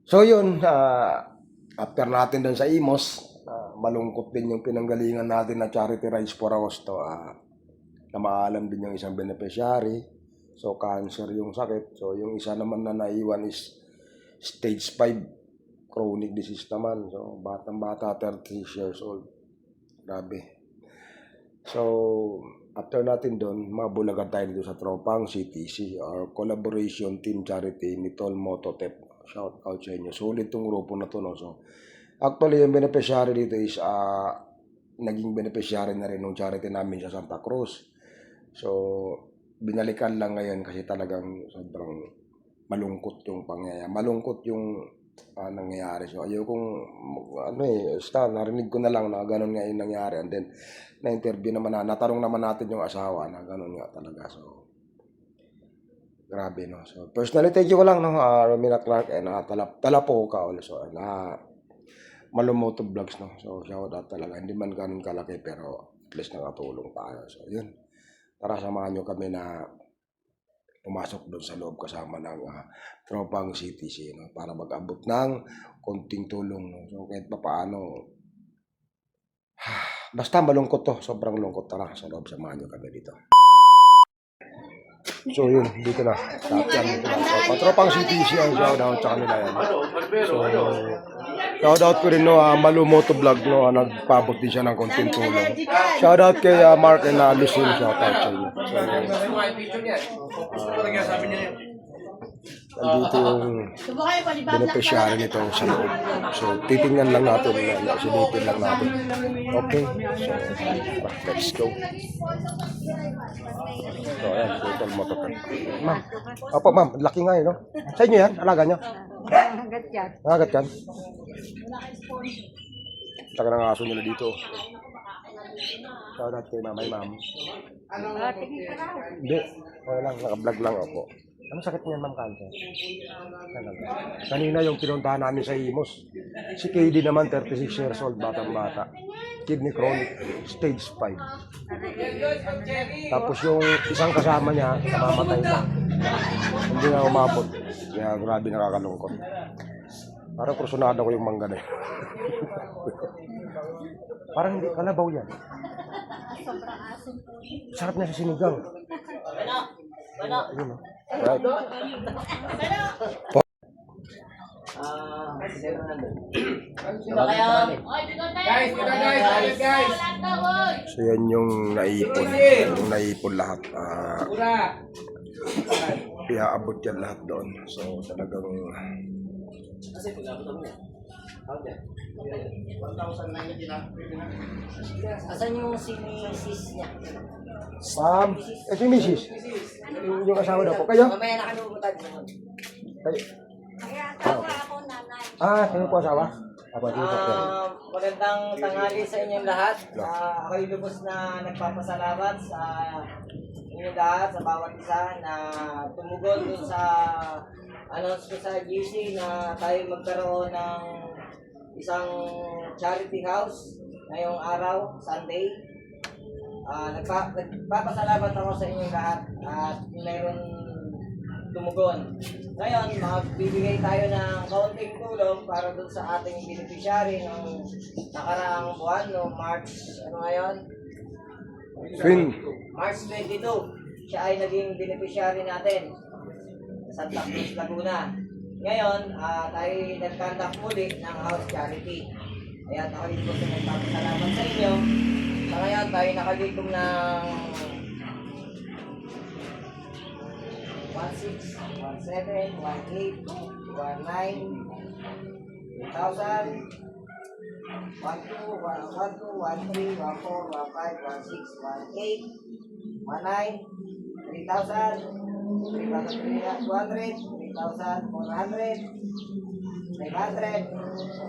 So yun, after natin doon sa Imos, malungkot din yung pinanggalingan natin na Charity Rides for Agosto. Namaalam din yung isang beneficiary. So cancer yung sakit. So yung isa naman na naiwan is stage 5 chronic disease naman. So batang-bata, 36 years old. Grabe. So after natin doon, mabulagan tayo dito sa Tropang CTC or Collaboration Team Charity Mitol Mototep. Shout out sa inyo. Sulit tong grupo na to, no? So, actually, yung beneficiary dito is naging beneficiary na rin ng charity namin sa Santa Cruz. So, binalikan lang ngayon kasi talagang sobrang malungkot yung pangyayari. Malungkot yung nangyayari. So, ayaw kong, narinig ko na lang na ganun nga yung nangyari. And then, na-interview naman natanong naman natin yung asawa na ganun nga talaga. So, grabe, no? So, personally, thank you ko lang, no? Romina Clark and Talapo ka also. Malumoto Vlogs, no? So, shout out talaga. Hindi man ganun kalaki, pero at least nakatulong tayo. So, yun. Tara, samahan nyo kami na pumasok doon sa loob kasama ng Tropang CTC, no? Para mag-abot ng konting tulong, no? So, kahit pa paano, basta malungkot to. Sobrang lungkot. Tara, sa loob, samahan nyo kami dito. So yun, dito na. Tropang CTC ang shoutout sa kanila yan. So, shoutout ko rin, no, Malumoto Vlog, no, nagpabot din siya ng konting tulong. Shoutout kay Mark and Lucille, shoutout sa inyo. So, nandito yung beneficiary nito sa loob. So, titingnan lang natin, silipin lang natin. Okay, so, let's go. So, ayan, total motokan. Ma'am, opo ma'am, laki nga yun, no? Sa inyo yan? Alaga nyo? Hanggat yan. Agat yan? Saka ng aso nila dito. Shoutout kay mamay ma'am. Hindi, okay lang, naka-vlog lang ako. Anong sakit niyan, ma'am, cancer? Kanina yung pinuntahan namin sa Imos. Si KD naman, 36 years old, batang-bata. Kidney chronic, stage 5. Tapos yung isang kasama niya, namamatay na. Hindi na umabot. Kaya grabe, nakakalungkot. Parang kursunado ko yung mangga na yun. Parang hindi, kalabaw yan. Sarap na sa sinigang. Ayun, right. So yan yung naipon lahat. Iaabot yan lahat doon. So talagang Asan yung sinisis niya? ma'am, si Mrs. Yung asawa daw po. Kayo? Mamaya nakalumutan mo. Kayo? Kaya ako nanay. Kayo po asawa? Apo, sige po. Magandang tanghali sa inyong lahat. Ako'y lubos na nagpapasalamat sa inyong lahat, sa bawat isa na tumugon dun sa announce ko sa GC na tayo magkaroon ng isang charity house ngayong araw, Sunday. Nagpapasalamat ako sa inyong lahat at mayroon tumugon. Ngayon, magbibigay tayo ng kaunting tulong para dun sa ating beneficiary ng nakaraang buwan, no, March, ano ngayon? March 22. Siya ay naging beneficiary natin sa Santa Cruz, Laguna. Ngayon, tayo nag-conduct muli ng house charity. Kaya ako rin po sa nagpapasalamat sa inyo. Sa ngayon, tayo nakalikom ng 16, 17, 18, 19, 3,000, 12, 13, 14, 15, 16, 18, 19, 3,000, 3,200, 3,400, 500,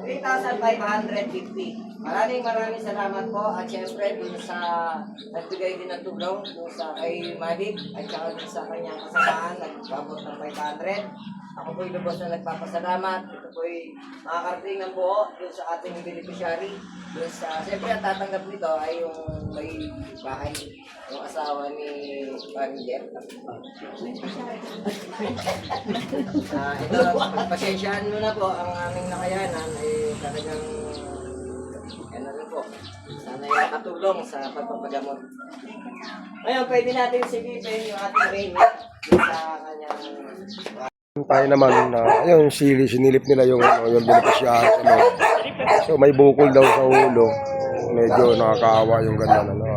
3,550. Maraming salamat po at syempre dun sa nagbigay din ng tulong dun sa kay Malik at saka dun sa kanyang kasamaan nagpabot ng 500. ako po'y lubos na nagpapasalamat. Ito po'y makakarating ng buo doon sa ating beneficiary. Doon sa, siyempre ang tatanggap nito ay yung may bahay, yung asawa ni Ranger. Ito, pasensyaan mo na po ang aming nakayanan ay talagang ano rin po. Sana ay nakatulong sa pagpapagamot. Ngayon, pwede natin silipin yung ating Rainy sa kanyang Tayo naman na ayun, sinilip nila yung yung beneficiary ano. So may bukol daw sa ulo. Medyo nakakaawa yung ganyan ano.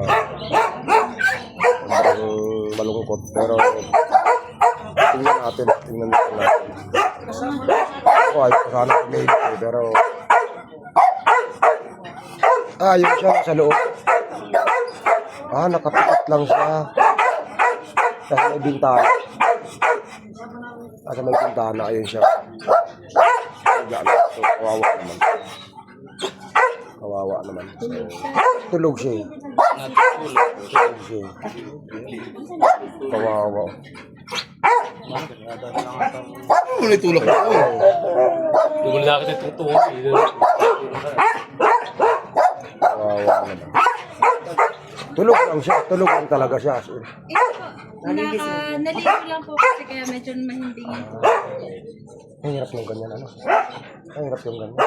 Parang malungkot pero tingnan natin. Oh, ay sana may pero yun siya sa loob. Nakapikat lang siya. Kasi may bintana. Kasi may bintana, ayun siya. So, kawawa naman. Kawawa naman. So, tulog siya. Tulog siya. Kawawa. Ulit tulog ako. Lumulakit ang tutuwa. Kawawa naman. Tulog lang siya. Tulog lang talaga siya. Naligo lang po kasi kaya medyo mahimbing ito. Ang hirap yung ganyan, ano? Ang hirap yung ganyan.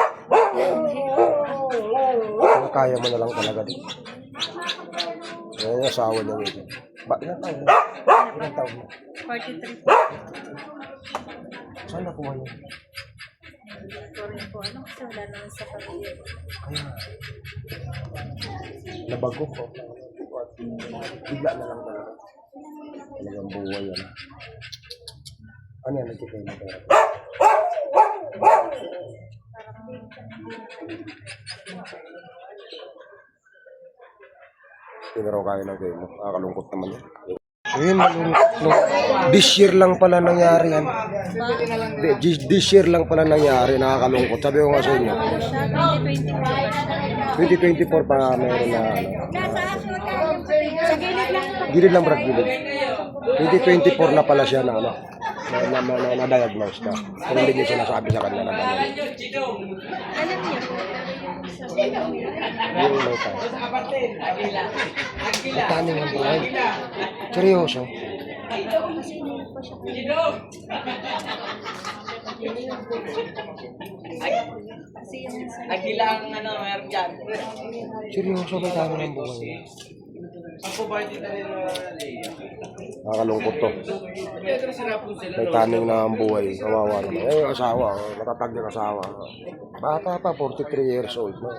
Kaya kaya mo na lang talaga din. Yung asawa niya yun. Ilang taon na? Ilang taon na? 43 po. Saan nakuha niya? Ito rin po. Ano kasi wala naman sa pamilya. Kaya, nabago ko. Bigla na lang talaga. Talagang buhay yan. Ano yan? Nagkikay na pera? Tinaraw kayo ng kayo mo. Nakakalungkot naman yan. Ayun, malungkot. No? This year lang pala nangyari yan. This year lang pala nangyari. Nakakalungkot. Sabi ko nga sa inyo. 2024 pa meron na ano. Gilid lang brad, gilid. 2024 na pala siya na ano. Na-diagnose na. Kung hindi niya siya nasabi sa kanya na gano'n. Alam niya po. Yung may tayo. Matami ng buhay. Seryoso. Agilang ano, meron dyan. Seryoso, may tami ng buhay. Nakakalungkot to. May taning na ang buhay. Kawawa naman. Eh, asawa. Matatag yung asawa. Bata pa, 43 years old. No?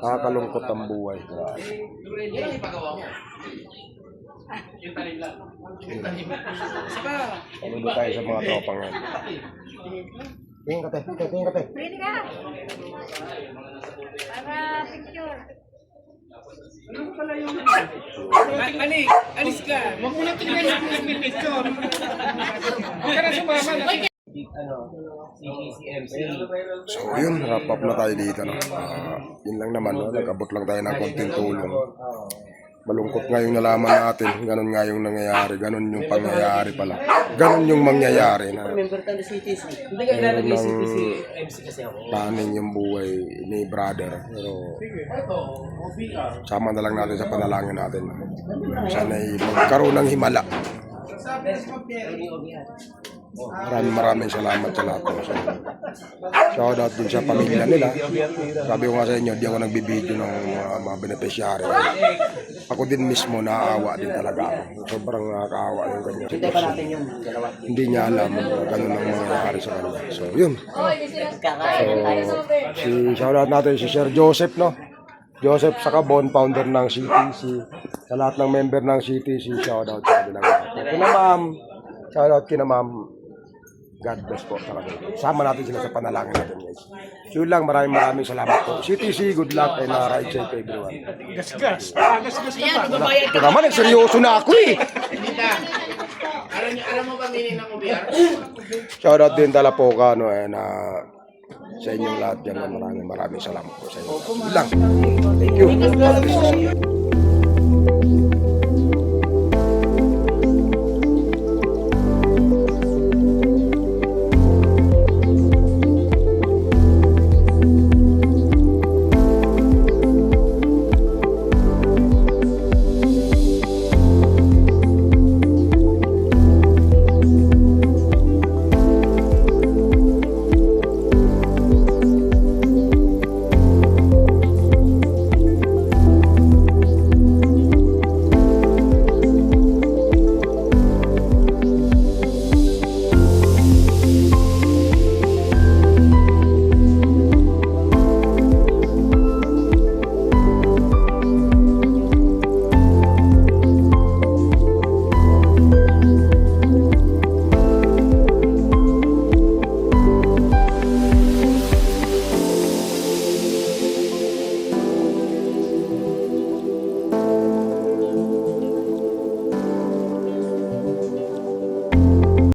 Nakakalungkot ang buhay. Saludo tayo sa mga tropang yan. Tingin ka, te. Tingin ka, te. Pwede ka. Para picture. Alis ka. Huwag mo na tingnan yung picture. Huwag ka na sumama na. So yun, wrap up na tayo dito. No? Yun lang naman, no? Nag-abot lang tayo ng konting tulong. Malungkot nga yung nalaman natin. Ganon nga yung nangyayari. Ganon yung pangyayari pala. Ganon yung mangyayari na meron ng taning yung buhay ni brother. Pero sama na lang natin sa panalangin natin. Sana'y magkaroon ng himala. Maraming salamat sa lahat. So, shout out din sa pamilya nila. Sabi ko nga sa inyo, di ako nagbibideo ng mga beneficiary. Ako din mismo naaawa din talaga ako. Sobrang nakakaawa yung ganyan. Hindi niya alam ganun ang mangyayari sa kanya. So yun. So, shout out natin si Sir Joseph, no? Joseph Sacabon, founder ng CTC. Sa lahat ng member ng CTC, shout out sa kanila. Kina ma'am, shout out kina ma'am. God bless po talaga. Sama natin sila sa panalangin natin, guys. So yun lang, maraming salamat po. CTC, good luck and ride safe everyone. Gasgas. Gasgas ka ba? Ito naman, seryoso na ako eh. Alam mo ba meaning ng OBR? Shout out din Talapoca, no, and sa inyong lahat dyan, maraming salamat po sa inyo. Yun lang. Thank you.